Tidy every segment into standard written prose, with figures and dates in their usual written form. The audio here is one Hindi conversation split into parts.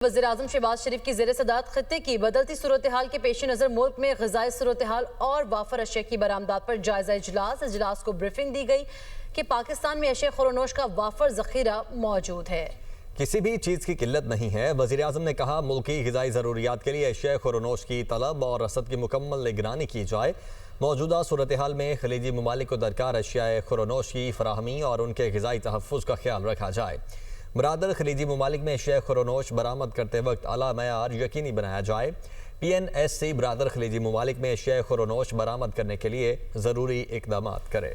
वज़ीर-ए-आज़म शहबाज शरीफ की ज़ेर सदारत खत्ते की बदलती सूरत हाल के पेश नज़र मुल्क में ग़िज़ाई सूरत हाल और वाफर अशिया की बरामदात पर जायज़ा इजलास को ब्रीफिंग दी गई कि पाकिस्तान में अशिया खुरोनोश का वाफर ज़ख़ीरा मौजूद है। किसी भी चीज़ की किल्लत नहीं है। वज़ीर-ए-आज़म ने कहा मुल्क की ग़िज़ाई ज़रूरियात के लिए अशिया खुरोनोश की तलब और रसद की मुकम्मल निगरानी की जाए। मौजूदा सूरत हाल में खलीजी ममालिक को दरकार अशिया खुरोनोश की फराहमी और उनके ग़िज़ाई तहफ़्फ़ुज़ का ख्याल रखा जाए। बरादर खलीजी ममालिक में अशिया खुरोनोश बरामद करते वक्त आला मयार यकीनी बनाया जाए। PNSC बरादर खलीजी ममालिक में अशिया खुरोनोश बरामद करने के लिए ज़रूरी इक़दाम करे।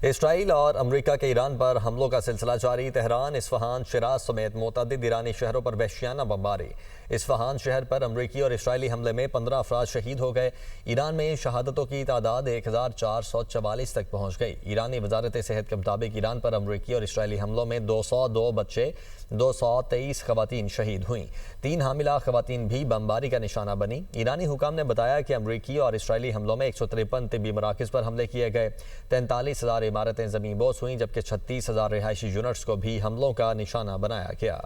इसराइल और अमरीका के ईरान पर हमलों का सिलसिला जारी। तेहरान, इस्फहान, शिराज समेत मुतअद्दिद ईरानी शहरों पर वहशियाना बमबारी। इस्फहान शहर पर अमरीकी और इसराइली हमले में 15 अफराद शहीद हो गए। ईरान में शहादतों की तादाद 1444 तक पहुँच गई। ईरानी वजारत सेहत के मुताबिक ईरान पर अमरीकी और इसराइली हमलों में 202 बच्चे 223 खवातीन शहीद हुई। 3 हामिला खवातीन भी बमबारी का निशाना बनी। ईरानी हुकाम ने बताया कि अमरीकी और इसराइली हमलों में 153 तिब्बी मराकज़ पर हमले किए गए। 43,000 इमारतें ज़मीन बोस हुई, जबकि 36,000 रिहायशी यूनिट्स को भी हमलों का निशाना बनाया गया।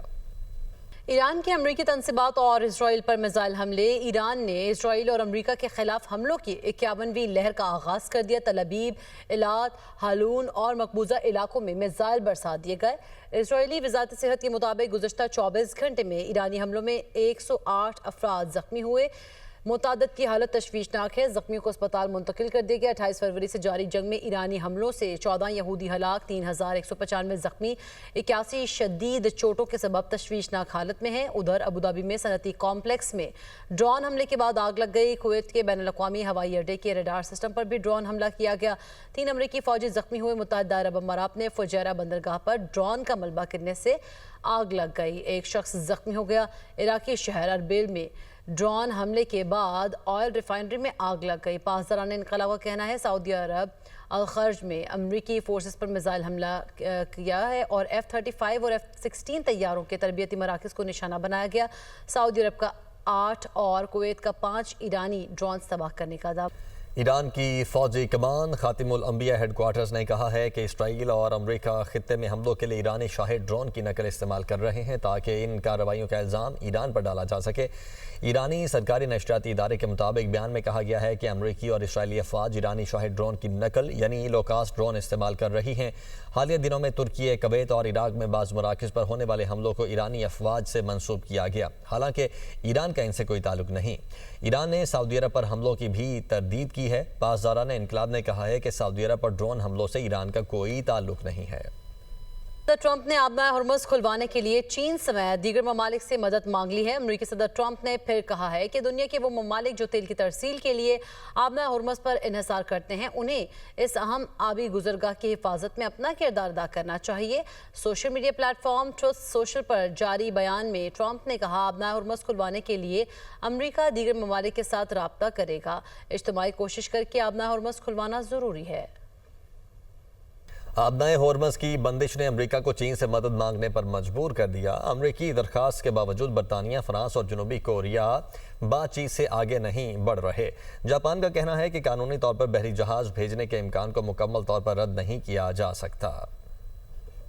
ईरान के अमरीकी तनसीबात और इसराइल पर मिसाइल हमले। ईरान ने इसराइल और अमरीका के खिलाफ हमलों की 51वीं लहर का आगाज़ कर दिया। तल अबीब, इलात, हालून और मकबूजा इलाकों में मिसाइल बरसा दिए गए। इसराइली वजारत सेहत के मुताबिक गुज़श्ता 24 घंटे में ईरानी हमलों में 108 अफराद ज़ख्मी हुए। मुतादद की हालत तशवीशनाक है। ज़ख्मियों को अस्पताल मुंतकिल कर दिया गया। 28 फरवरी से जारी जंग में ईरानी हमलों से 14 यहूदी हलाक, 3195 ज़ख्मी, 81 शदीद चोटों के सबब तशवीशनाक हालत में है। उधर अबूधाबी में सनती कॉम्प्लेक्स में ड्रोन हमले के बाद आग लग गई। कुवैत के बैनुल-अक़वामी हवाई अड्डे के रडार सिस्टम पर भी ड्रोन हमला किया गया। 3 अमरीकी फ़ौजी ज़ख्मी हुए। मुत्तहिदा अरब अमारात ने फुजैरा बंदरगाह पर ड्रोन का मलबा गिरने से आग लग गई। एक शख्स ज़ख्मी हो गया। इराकी शहर अरबिल में ड्रोन हमले के बाद ऑयल रिफाइनरी में आग लग गई। पासदारान इनकलाब का कहना है सऊदी अरब अल-खर्ज में अमरीकी फोर्सेस पर मिसाइल हमला किया है और F-35 और F-16 तैयारों के तरबियती मराकज़ को निशाना बनाया गया। सऊदी अरब का 8 और कुवैत का 5 ईरानी ड्रोन तबाह करने का दावा। ईरान की फौजी कमान खातिमुल अंबिया हेडक्वार्टर्स ने कहा है कि इसराइल और अमरीका खित्ते में हमलों के लिए ईरानी शाहिद ड्रोन की नकल इस्तेमाल कर रहे हैं ताकि इन कार्रवाइयों का इल्ज़ाम ईरान पर डाला जा सके। ईरानी सरकारी नशरियाती इदारे के मुताबिक बयान में कहा गया है कि अमरीकी और इसराइली अफवाज ईरानी शाहिद ड्रोन की नकल यानी लो कास्ट ड्रोन इस्तेमाल कर रही हैं। हालिया दिनों में तुर्की, कुवैत और इराक में बाज़ मराकज़ पर होने वाले हमलों को ईरानी अफवाज से मंसूब किया गया, हालांकि ईरान का इनसे कोई ताल्लुक नहीं। ईरान ने सऊदी अरब पर हमलों की भी तरदीद की है। पासदारान इनकलाब ने कहा है कि सऊदी अरब पर ड्रोन हमलों से ईरान का कोई ताल्लुक नहीं है। ट्रंप ने आबना हॉर्मज़ खुलवाने के लिए चीन समेत दीगर ममालिक से मदद मांग ली है। अमरीकी सदर ट्रंप ने फिर कहा है कि दुनिया के वो ममालिक जो तेल की तरसील के लिए आबना हॉर्मज़ पर इन्हिसार करते हैं, उन्हें इस अहम आबी गुजरगाह की हिफाजत में अपना किरदार अदा करना चाहिए। Social media platform truth social पर जारी बयान में ट्रंप ने कहा आबना हॉर्मज़ खुलवाने के लिए अमरीका दीगर ममालिक के साथ रब्ता करेगा। इज्तिमाई कोशिश करके आबना हॉर्मज़ खुलवाना ज़रूरी है। आबनाए हॉर्मज़ की बंदिश ने अमरीका को चीन से मदद मांगने पर मजबूर कर दिया। अमरीकी दरख्वास्त के बावजूद बरतानिया, फ्रांस और जनूबी कोरिया बातचीत से आगे नहीं बढ़ रहे। जापान का कहना है कि कानूनी तौर पर बहरी जहाज भेजने के इम्कान को मुकम्मल तौर पर रद्द नहीं किया जा सकता।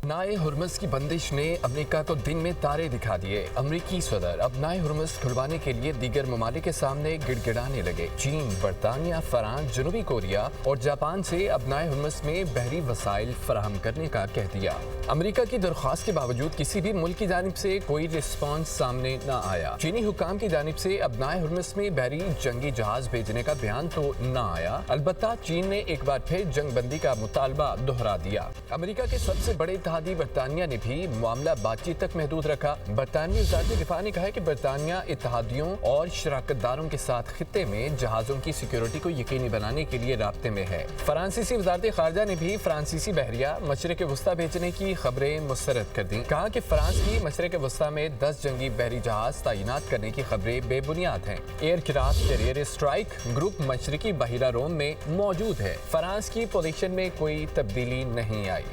नाए हुर्मज़ की बंदिश ने अमेरिका को दिन में तारे दिखा दिए। अमरीकी सदर अब नाए हुर्मज़ खुलवाने के लिए दीगर ममालिक के सामने गिड़गिड़ाने लगे। चीन, बरतानिया, फ्रांस, जनूबी कोरिया और जापान से अब नाए हुर्मज़ में बहरी वसाइल फराहम करने का कह दिया। अमरीका की दरख्वास्त के बावजूद किसी भी मुल्क की जानिब से कोई रिस्पॉन्स सामने न आया। चीनी हुकाम की जानिब से अब नाए हुर्मज़ में बहरी जंगी जहाज भेजने का बयान तो न आया, अलबत्ता चीन ने एक बार फिर जंग बंदी का मुतालबा दोहरा दिया। अमरीका के सबसे बड़े इत्तेहादी बरतानिया ने भी मामला बातचीत तक महदूद रखा। बरतानवी वज़ारत दिफा ने कहा है कि बरतानिया इत्तेहादियों और शराकतदारों के साथ खित्ते में जहाजों की सिक्योरिटी को यकीनी बनाने के लिए राब्ते में है। फ्रांसीसी वज़ारत खारजा ने भी फ्रांसीसी बहरिया मशरिक़ वस्ता भेजने की खबरें मुस्तरद कर दी। कहा कि फ्रांस की मशरिक़ वस्ता में 10 जंगी बहरी जहाज तैनात करने की खबरें बेबुनियाद हैं। एयरक्राफ्ट कैरियर स्ट्राइक ग्रुप मशरिकी बहिरा रोम में मौजूद है। फ्रांस की पोजीशन में कोई तब्दीली नहीं आई।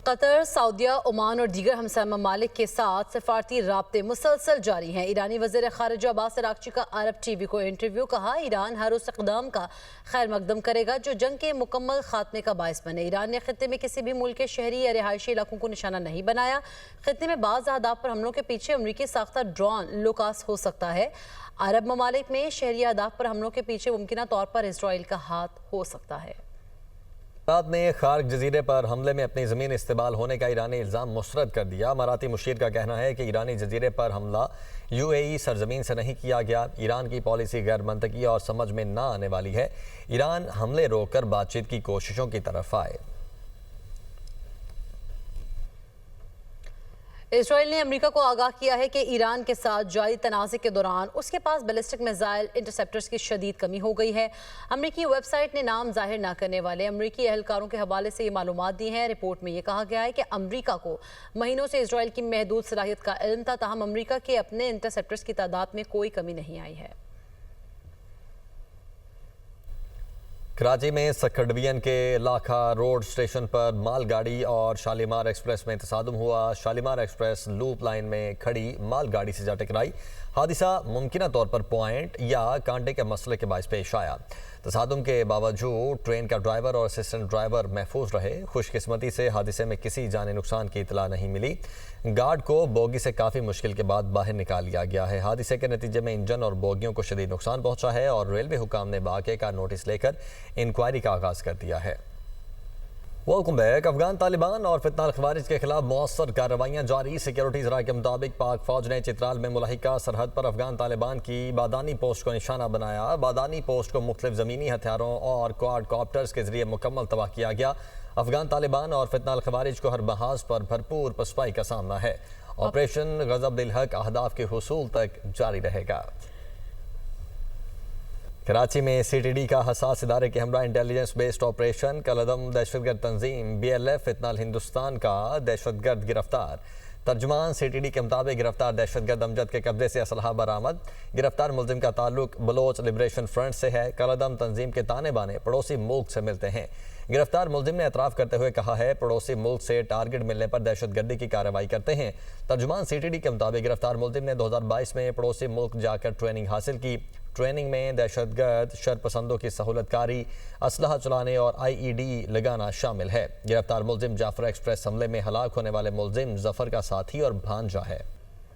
कतर, सऊदीया, ओमान और दीगर हमसाया ममालिक के साथ सफारती राब्ते मुसलसल जारी हैं। ईरानी वज़ीर ख़ारिजा अब्बास अराग़ची का अरब टीवी को इंटरव्यू। कहा, ईरान हर उस इक़दाम का खैर मकदम करेगा जो जंग के मुकम्मल खात्मे का बायस बने। ईरान ने खित्ते में किसी भी मुल्क के शहरी या रिहायशी इलाकों को निशाना नहीं बनाया। खित्ते में बाज़ अहदाफ पर हमलों के पीछे अमरीकी साख्ता ड्रोन लोकास हो सकता है। अरब ममालिक में शहरी अहदाफ पर हमलों के पीछे मुमकिना तौर पर इसराइल का हाथ हो सकता है। भारत ने खार्क जजीरे पर हमले में अपनी ज़मीन इस्तेमाल होने का ईरानी इल्ज़ाम मुस्तरद कर दिया। अमाराती मुशीर का कहना है कि ईरानी जजीरे पर हमला UAE सरजमीन से नहीं किया गया। ईरान की पॉलिसी गैर मंतकी और समझ में ना आने वाली है। ईरान हमले रोककर बातचीत की कोशिशों की तरफ आए। इसराइल ने अमेरिका को आगाह किया है कि ईरान के साथ जारी तनाज़े के दौरान उसके पास बैलिस्टिक मिसाइल इंटरसेप्टर्स की शदीद कमी हो गई है। अमेरिकी वेबसाइट ने नाम जाहिर न करने वाले अमेरिकी एहलकारों के हवाले से ये मालूमात दी हैं। रिपोर्ट में ये कहा गया है कि अमेरिका को महीनों से इसराइल की महदूद सलाहियत का इल्म था, ताहम अमेरिका के अपने इंटरसेप्टर्स की तादाद में कोई कमी नहीं आई है। कराची में सक्कर के लाखा रोड स्टेशन पर मालगाड़ी और शालीमार एक्सप्रेस में तसादुम हुआ। शालीमार एक्सप्रेस लूप लाइन में खड़ी मालगाड़ी से जा टकराई। हादिसा मुमकिना तौर पर पॉइंट या कांटे के मसले के बायस पेश आया। तसादुम के बावजूद ट्रेन का ड्राइवर और असिस्टेंट ड्राइवर महफूज रहे। खुशकिस्मती से हादिसे में किसी जानी नुकसान की इतला नहीं मिली। गार्ड को बोगी से काफ़ी मुश्किल के बाद बाहर निकाल लिया गया है। हादिसे के नतीजे में इंजन और बोगियों को शदीद नुकसान पहुंचा है और रेलवे हुकाम ने वाक़े का नोटिस लेकर इंक्वायरी का आगाज़ कर दिया है। Welcome back. अफगान तालिबान और फितना खवारिज के खिलाफ मौसर कार्रवाइयाँ जारी। सिक्योरिटी ज़राए के मुताबिक पाक फौज ने चित्राल में मुलाहिका सरहद पर अफगान तालिबान की बादानी पोस्ट को निशाना बनाया। बादानी पोस्ट को मुख्तलिफ ज़मीनी हथियारों और क्वाडकॉप्टर्स के जरिए मुकम्मल तबाह किया गया। अफगान तालिबान और फितना खवारिज को हर महाज पर भरपूर पसपाई का सामना है। ऑपरेशन गज़ब दिल हक अहदाफ के हुसूल तक जारी रहेगा। कराची में CTD का हसास इदारे के हमरा इंटेलिजेंस बेस्ड ऑपरेशन। कलदम दहशतगर्द तंजीम BLF फितनाल हिंदुस्तान का दहशतगर्द गिरफ्तार। तर्जुमान CTD के मुताबिक गिरफ्तार दहशतगर्द अमजद के कब्जे से असलहा बरामद। गिरफ्तार मुलजिम का ताल्लुक बलोच लिबरेशन फ्रंट से है। कलदम तंजीम के ताने बाने पड़ोसी मुल्क से मिलते हैं। गिरफ्तार मुलजिम ने एतराफ़ करते हुए कहा है, पड़ोसी मुल्क से टारगेट मिलने पर दहशतगर्दी की कार्रवाई करते हैं। तर्जुमान CTD के मुताबिक गिरफ्तार मुलजिम ने 2022 में पड़ोसी मुल्क जाकर ट्रेनिंग हासिल की। ट्रेनिंग में दहशतगर्द शरपसंदों की सहूलतकारी, असलहा चलाने और IED लगाना शामिल है। गिरफ्तार मुलजिम जाफर एक्सप्रेस हमले में हलाक होने वाले मुलजिम जफर का साथी और भांजा है।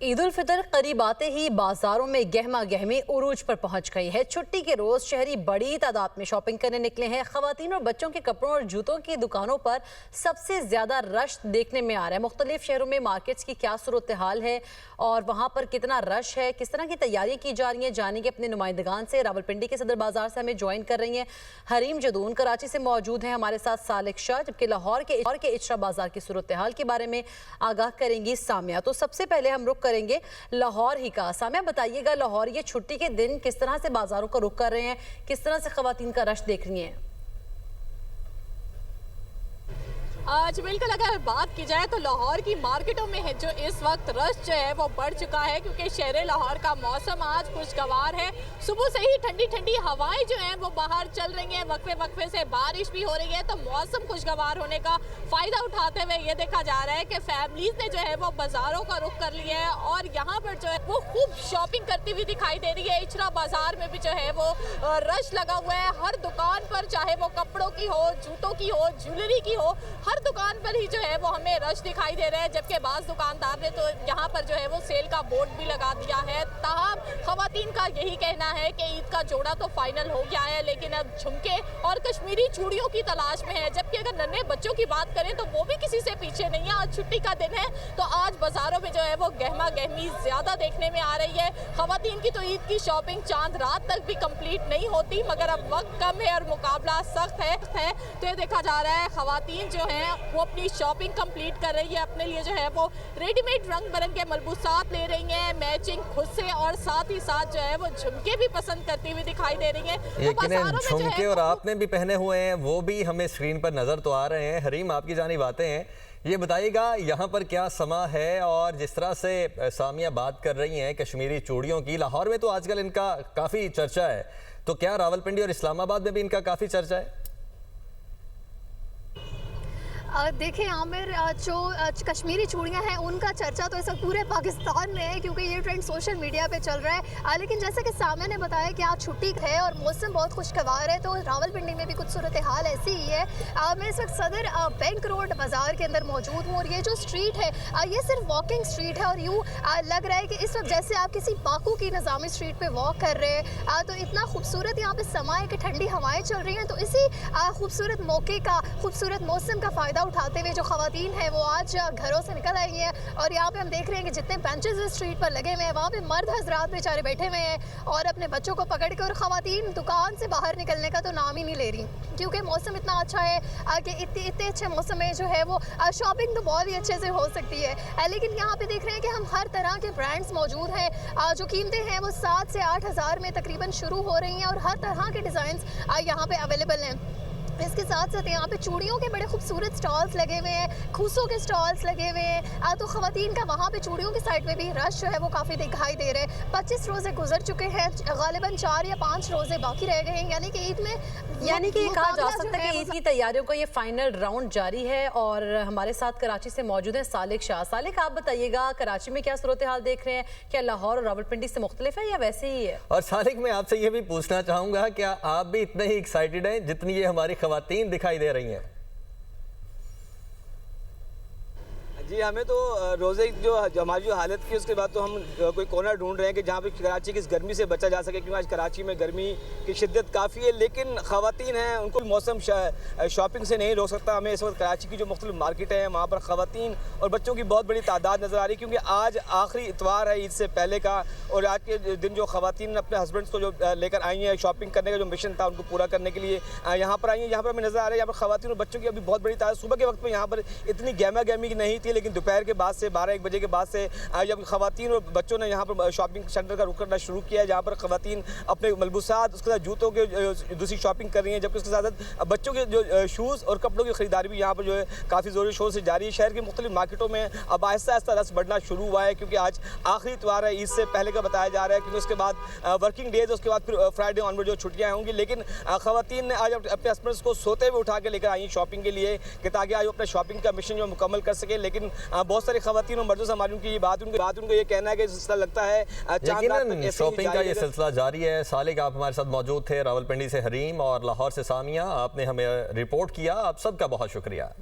ईद उल फितर करीब आते ही बाजारों में गहमा गहमी उरूज पर पहुंच गई है। छुट्टी के रोज शहरी बड़ी तादाद में शॉपिंग करने निकले हैं। खवातीन और बच्चों के कपड़ों और जूतों की दुकानों पर सबसे ज्यादा रश देखने में आ रहा है। मुख्तलिफ शहरों में मार्केट्स की क्या सूरत हाल है और वहां पर कितना रश है, किस तरह की तैयारियां की जा रही हैं, जानेंगे अपने नुमाइंदगान से। रावलपिंडी के सदर बाजार से हमें ज्वाइन कर रही हैं हरीम जदून। कराची से मौजूद हैं हमारे साथ सालिक शाह, जबकि लाहौर के इशरा बाजार की सूरत हाल के बारे में आगाह करेंगी सामिया। तो सबसे पहले हम रुख करेंगे लाहौर ही का। सामिया, बताइएगा लाहौर ये छुट्टी के दिन किस तरह से बाजारों का रुख कर रहे हैं, किस तरह से खवातीन का रश देख रही हैं? आज बिल्कुल अगर बात की जाए तो लाहौर की मार्केटों में है जो इस वक्त रश जो है वो बढ़ चुका है, क्योंकि शहर लाहौर का मौसम आज खुशगवार है। सुबह से ही ठंडी ठंडी हवाएं जो हैं वो बाहर चल रही हैं, वक्फे वक्फे से बारिश भी हो रही है, तो मौसम खुशगवार होने का फ़ायदा उठाते हुए ये देखा जा रहा है कि फैमिलीज़ ने जो है वो बाज़ारों का रुख कर लिया है और यहाँ पर जो है वो खूब शॉपिंग करती हुई दिखाई दे रही है। इचरा बाज़ार में भी जो है वो रश लगा हुआ है। हर दुकान पर, चाहे वो कपड़ों की हो, जूतों की हो, ज्वेलरी की हो, हर दुकान पर ही जो है वो हमें रश दिखाई दे रहा है। जबकि बाज़ दुकानदार ने तो यहाँ पर जो है वो सेल का बोर्ड भी लगा दिया है। ताहम खवातीन का यही कहना है कि ईद का जोड़ा तो फाइनल हो गया है, लेकिन अब झुमके और कश्मीरी चूड़ियों की तलाश में है। जबकि अगर नन्हे बच्चों की बात करें तो वो भी किसी से पीछे नहीं है। आज छुट्टी का दिन है तो आज बाजारों में जो है वो गहमा गहमी ज्यादा देखने में आ रही है। खवातीन की तो ईद की शॉपिंग चांद रात तक भी कंप्लीट नहीं होती, मगर अब वक्त कम है और मुकाबला सख्त है। तो ये देखा जा रहा है खवातीन जो है वो अपनी शॉपिंग कंप्लीट कर रही है। अपने लिए जो है वो रेडीमेड रंग बिरंगे मलबूसात ले रही हैं, मैचिंग खुद से, और साथ ही साथ जो है वो झुमके भी पसंद करती हुई दिखाई दे रही हैं। यकीनन झुमके और आपने भी पहने हुए हैं, वो भी हमें स्क्रीन पर नजर तो आ रहे हैं। हरीम, आपकी जानी बातें हैं, ये बताइएगा यहाँ पर क्या समा है? और जिस तरह से सामिया बात कर रही हैं कश्मीरी चूड़ियों की, लाहौर में तो आजकल इनका काफ़ी चर्चा है, तो क्या रावलपिंडी और इस्लामाबाद में भी इनका काफ़ी चर्चा है? देखिए आमिर, जो कश्मीरी चूड़ियां हैं उनका चर्चा तो इस वक्त पूरे पाकिस्तान में है क्योंकि ये ट्रेंड सोशल मीडिया पे चल रहा है। लेकिन जैसे कि सामने ने बताया कि आज छुट्टी है और मौसम बहुत खुशगवार है, तो रावलपिंडी में भी कुछ सूरत हाल ऐसी ही है। मैं इस वक्त सदर बैंक रोड बाज़ार के अंदर मौजूद हूँ और ये जो स्ट्रीट है ये सिर्फ वॉकिंग स्ट्रीट है और यूँ लग रहा है कि इस वक्त जैसे आप किसी बाकू की निज़ामी स्ट्रीट पर वॉक कर रहे हैं। तो इतना खूबसूरत यहाँ पे समा है कि ठंडी हवाएँ चल रही हैं, तो इसी खूबसूरत मौके का, खूबसूरत मौसम का फ़ायदा उठाते हुए जो ख़वातीन हैं वो आज घरों से निकल आई हैं। और यहाँ पे हम देख रहे हैं कि जितने बेंचेस इस स्ट्रीट पर लगे हुए हैं वहाँ पे मर्द हजरात बेचारे बैठे हुए हैं और अपने बच्चों को पकड़ के, और ख़वातीन दुकान से बाहर निकलने का तो नाम ही नहीं ले रही क्योंकि मौसम इतना अच्छा है कि इतने अच्छे मौसम में जो है वो शॉपिंग तो बहुत ही अच्छे से हो सकती है। लेकिन यहाँ पे देख रहे हैं कि हम हर तरह के ब्रांड्स मौजूद हैं, जो कीमतें हैं वो 7 से 8 हज़ार में तकरीबन शुरू हो रही हैं और हर तरह के डिज़ाइंस यहाँ पे अवेलेबल हैं। इसके साथ साथ यहाँ पे चूड़ियों के बड़े खूबसूरत स्टॉल्स लगे हुए हैं, खूसों के स्टॉल्स लगे हुए हैं। तो ख़वातीन का वहाँ पे चूड़ियों की साइड पे भी रश जो है वो काफ़ी दिखाई दे रहे हैं। 25 रोज़े गुजर चुके हैं, गालिबन 4 या 5 रोज़े बाकी रह गए हैं, यानी कि ईद में कहा जा सकता है कि ईद की तैयारियों का ये फाइनल राउंड जारी है। और हमारे साथ कराची से मौजूद हैं सालिक शाह। सालिक, आप बताइएगा कराची में क्या सूरत हाल देख रहे हैं? क्या लाहौर और रावलपिंडी से मुख्तलिफ है या वैसे ही है? और सालिक, मैं आपसे ये भी पूछना चाहूंगा, क्या आप भी इतने ही एक्साइटेड हैं जितनी ये हमारी खवातीन दिखाई दे रही हैं? जी, हमें तो रोज़े जो हमारी जो हालत की उसके बाद तो हम कोई कोना ढूंढ रहे हैं कि जहाँ पे कराची की इस गर्मी से बचा जा सके, क्योंकि आज कराची में गर्मी की शिद्दत काफ़ी है। लेकिन ख़वातीन हैं, उनको मौसम शॉपिंग से नहीं रोक सकता। हमें इस वक्त कराची की जो मुख्तलिफ मार्केट है वहाँ पर ख़वातीन और बच्चों की बहुत बड़ी तादाद नज़र आ रही है, क्योंकि आज आखिरी इतवार है ईद से पहले का। और आज के दिन जो ख़वातीन अपने हस्बैंड्स को जो लेकर आई हैं शॉपिंग करने का जो मिशन था उनको पूरा करने के लिए यहाँ पर आई हैं। यहाँ पर हमें नज़र आ रहा है यहाँ पर ख़वातीन और बच्चों की अभी बहुत बड़ी तादाद। सुबह के वक्त में यहाँ पर इतनी गहमा गहमी नहीं थी, लेकिन दोपहर के बाद से 12-1 बजे के बाद से जब ख़वातीन और बच्चों ने यहाँ पर शॉपिंग सेंटर का रुख करना शुरू किया है, जहाँ पर ख़वातीन अपने मलबूसात, उसके साथ जूतों के दूसरी शॉपिंग कर रही हैं, जबकि उसके साथ बच्चों के जो शूज़ और कपड़ों की ख़रीदारी भी यहाँ पर जो है काफ़ी ज़ोर शोर से जारी है। शहर की मुख्तलिफ मार्केटों में अब आहिस्ता आहिस्ता रस बढ़ना शुरू हुआ है, क्योंकि आज आखिरी इतवार है, ईद से पहले का बताया जा रहा है, क्योंकि उसके बाद वर्किंग डेज, उसके बाद फिर फ्राइडे ऑनवर्ड जो छुट्टियाँ होंगी। लेकिन ख़वातीन ने आज अपने हस्बैंड्स को सोते हुए उठा के लेकर आई शॉपिंग के लिए कि ताकि आज अपने शॉपिंग का मिशन जो मुकम्मल कर सके। लेकिन बहुत सारी ख़वातीन और मर्दों से हमारी उनकी ये बात उनको ये कहना है कि सिलसिला लगता है शॉपिंग का ये सिलसिला जारी है। सालिक, आप हमारे साथ मौजूद थे। रावलपिंडी से हरीम और लाहौर से सामिया, आपने हमें रिपोर्ट किया। आप सबका बहुत शुक्रिया।